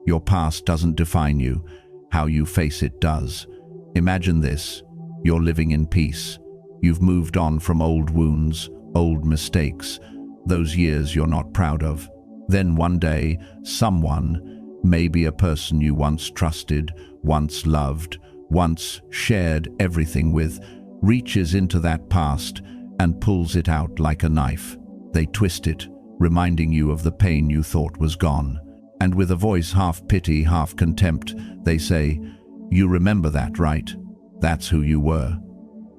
Your past doesn't define you. How you face it does. Imagine this. You're living in peace. You've moved on from old wounds, old mistakes, those years you're not proud of. Then one day, someone, maybe a person you once trusted, once loved, once shared everything with, reaches into that past and pulls it out like a knife. They twist it, reminding you of the pain you thought was gone. And with a voice half pity, half contempt, they say, "You remember that, right? That's who you were."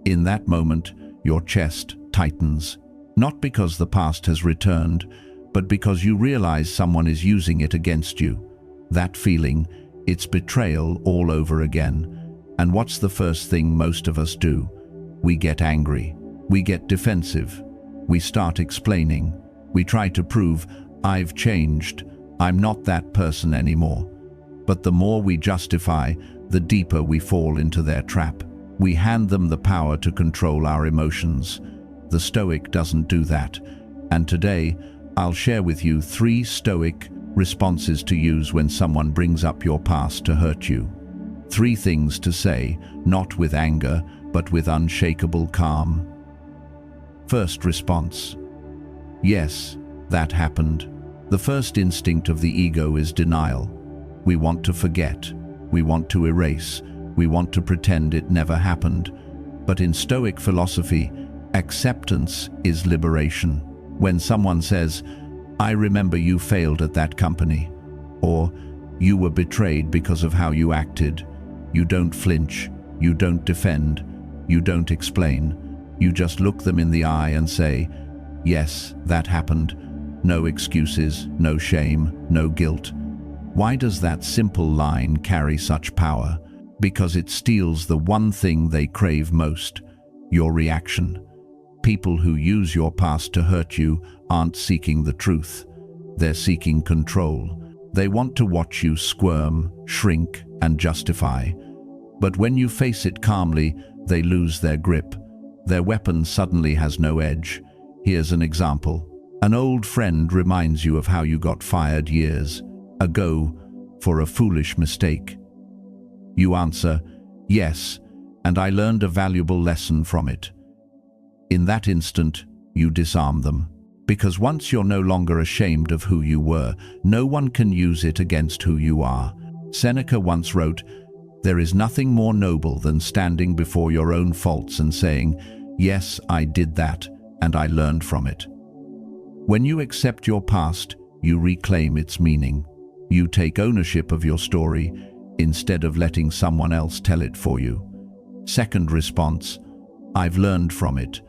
In that moment, your chest tightens, not because the past has returned, but because you realize someone is using it against you. That feeling, it's betrayal all over again. And what's the first thing most of us do? We get angry. We get defensive. We start explaining. We try to prove, "I've changed. I'm not that person anymore." But the more we justify, the deeper we fall into their trap. We hand them the power to control our emotions. The Stoic doesn't do that. And today, I'll share with you 3 Stoic responses to use when someone brings up your past to hurt you. 3 things to say, not with anger, but with unshakable calm. First response. Yes, that happened. The first instinct of the ego is denial. We want to forget. We want to erase. We want to pretend it never happened. But in Stoic philosophy, acceptance is liberation. When someone says, "I remember you failed at that company," or "You were betrayed because of how you acted," you don't flinch, you don't defend, you don't explain. You just look them in the eye and say, "Yes, that happened." No excuses, no shame, no guilt. Why does that simple line carry such power? Because it steals the one thing they crave most, your reaction. People who use your past to hurt you aren't seeking the truth. They're seeking control. They want to watch you squirm, shrink, and justify. But when you face it calmly, they lose their grip. Their weapon suddenly has no edge. Here's an example. An old friend reminds you of how you got fired years ago for a foolish mistake. You answer, "Yes, and I learned a valuable lesson from it." In that instant, you disarm them. Because once you're no longer ashamed of who you were, no one can use it against who you are. Seneca once wrote, "There is nothing more noble than standing before your own faults and saying, 'Yes, I did that, and I learned from it.'" When you accept your past, you reclaim its meaning. You take ownership of your story instead of letting someone else tell it for you. Second response, "I've learned from it."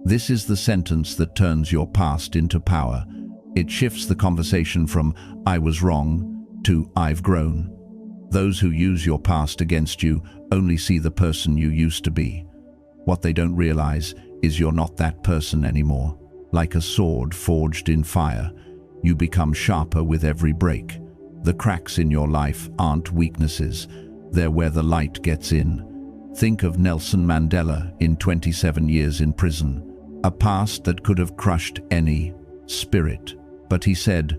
This is the sentence that turns your past into power. It shifts the conversation from "I was wrong" to "I've grown." Those who use your past against you only see the person you used to be. What they don't realize is you're not that person anymore. Like a sword forged in fire, you become sharper with every break. The cracks in your life aren't weaknesses. They're where the light gets in. Think of Nelson Mandela in 27 years in prison. A past that could have crushed any spirit. But he said,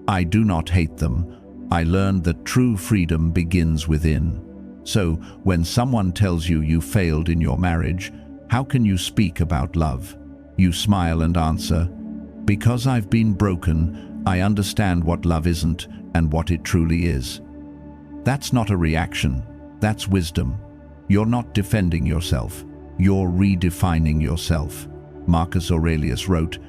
"I do not hate them. I learned that true freedom begins within." So, when someone tells you you failed in your marriage, how can you speak about love? You smile and answer, "Because I've been broken, I understand what love isn't and what it truly is." That's not a reaction, that's wisdom. You're not defending yourself, you're redefining yourself. Marcus Aurelius wrote,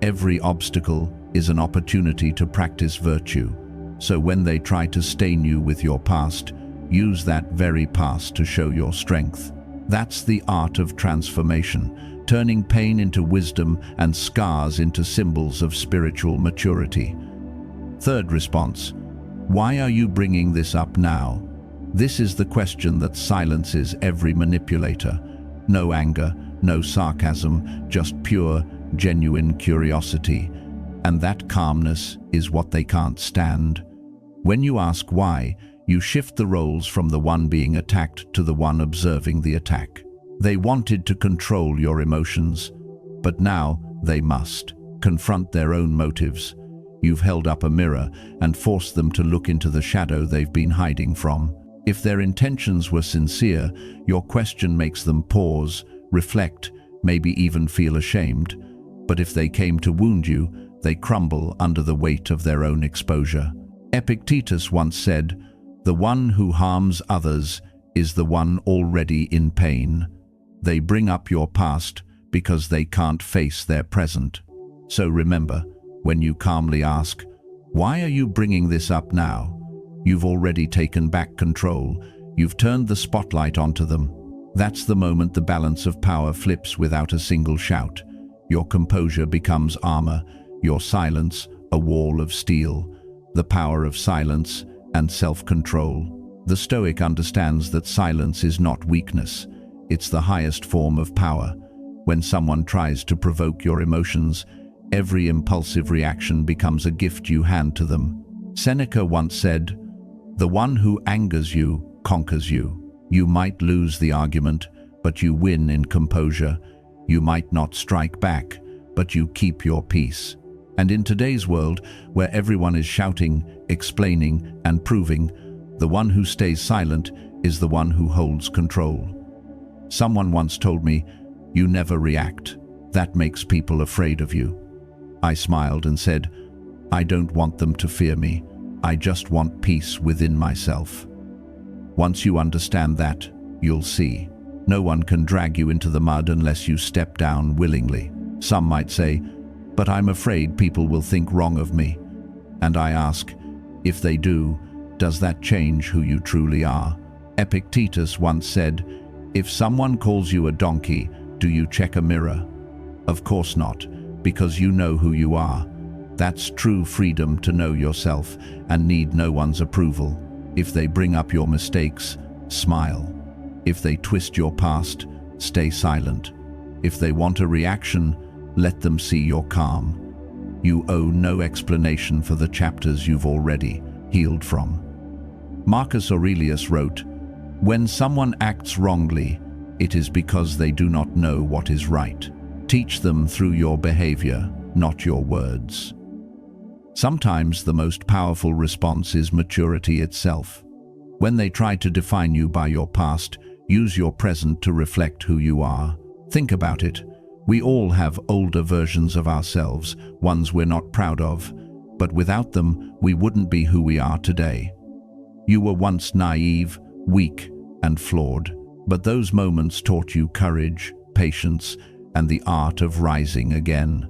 "Every obstacle is an opportunity to practice virtue." So when they try to stain you with your past, use that very past to show your strength. That's the art of transformation, turning pain into wisdom and scars into symbols of spiritual maturity. Third response, "Why are you bringing this up now?" This is the question that silences every manipulator. No anger, no sarcasm, just pure, genuine curiosity. And that calmness is what they can't stand. When you ask why, you shift the roles from the one being attacked to the one observing the attack. They wanted to control your emotions, but now they must confront their own motives. You've held up a mirror and forced them to look into the shadow they've been hiding from. If their intentions were sincere, your question makes them pause, reflect, maybe even feel ashamed. But if they came to wound you, they crumble under the weight of their own exposure. Epictetus once said, "The one who harms others is the one already in pain." They bring up your past because they can't face their present. So remember, when you calmly ask, "Why are you bringing this up now?" you've already taken back control. You've turned the spotlight onto them. That's the moment the balance of power flips without a single shout. Your composure becomes armor, your silence a wall of steel. The power of silence and self-control. The Stoic understands that silence is not weakness. It's the highest form of power. When someone tries to provoke your emotions, every impulsive reaction becomes a gift you hand to them. Seneca once said, "The one who angers you conquers you." You might lose the argument, but you win in composure. You might not strike back, but you keep your peace. And in today's world, where everyone is shouting, explaining, and proving, the one who stays silent is the one who holds control. Someone once told me, "You never react. That makes people afraid of you." I smiled and said, "I don't want them to fear me. I just want peace within myself." Once you understand that, you'll see. No one can drag you into the mud unless you step down willingly. Some might say, "But I'm afraid people will think wrong of me." And I ask, if they do, does that change who you truly are? Epictetus once said, "If someone calls you a donkey, do you check a mirror?" Of course not, because you know who you are. That's true freedom, to know yourself and need no one's approval. If they bring up your mistakes, smile. If they twist your past, stay silent. If they want a reaction, let them see you're calm. You owe no explanation for the chapters you've already healed from. Marcus Aurelius wrote, "When someone acts wrongly, it is because they do not know what is right. Teach them through your behavior, not your words." Sometimes the most powerful response is maturity itself. When they try to define you by your past, use your present to reflect who you are. Think about it. We all have older versions of ourselves, ones we're not proud of, but without them, we wouldn't be who we are today. You were once naive, weak, and flawed, but those moments taught you courage, patience, and the art of rising again.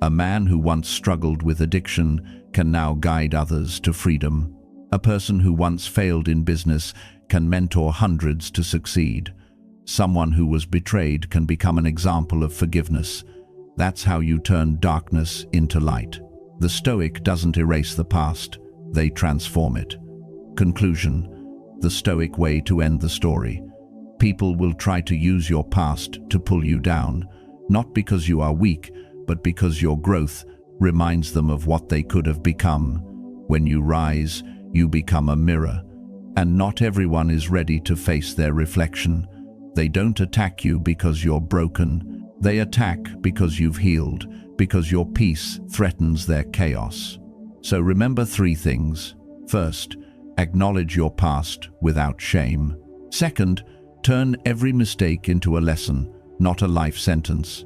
A man who once struggled with addiction can now guide others to freedom. A person who once failed in business can mentor hundreds to succeed. Someone who was betrayed can become an example of forgiveness. That's how you turn darkness into light. The Stoic doesn't erase the past, they transform it. Conclusion: the Stoic way to end the story. People will try to use your past to pull you down, not because you are weak, but because your growth reminds them of what they could have become. When you rise, you become a mirror, and not everyone is ready to face their reflection. They don't attack you because you're broken. They attack because you've healed, because your peace threatens their chaos. So remember 3 things. First, acknowledge your past without shame. Second, turn every mistake into a lesson, not a life sentence.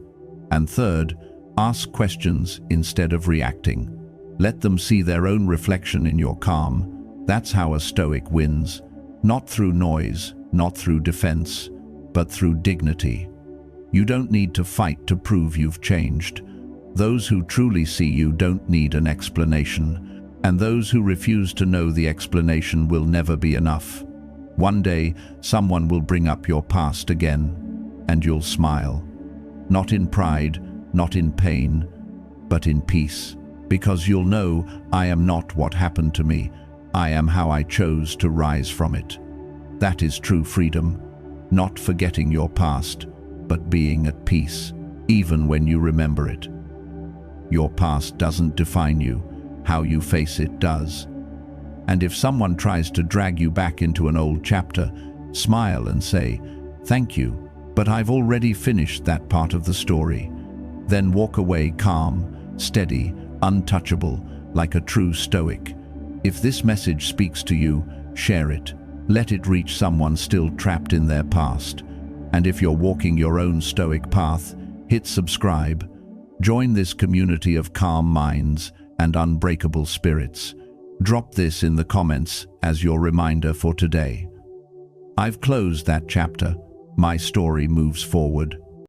And third, ask questions instead of reacting. Let them see their own reflection in your calm. That's how a Stoic wins. Not through noise, not through defense, but through dignity. You don't need to fight to prove you've changed. Those who truly see you don't need an explanation, and those who refuse to know the explanation will never be enough. One day, someone will bring up your past again, and you'll smile. Not in pride, not in pain, but in peace. Because you'll know, I am not what happened to me. I am how I chose to rise from it. That is true freedom. Not forgetting your past, but being at peace, even when you remember it. Your past doesn't define you. How you face it does. And if someone tries to drag you back into an old chapter, smile and say, "Thank you, but I've already finished that part of the story." Then walk away calm, steady, untouchable, like a true Stoic. If this message speaks to you, share it. Let it reach someone still trapped in their past. And if you're walking your own Stoic path, hit subscribe. Join this community of calm minds and unbreakable spirits. Drop this in the comments as your reminder for today. I've closed that chapter. My story moves forward.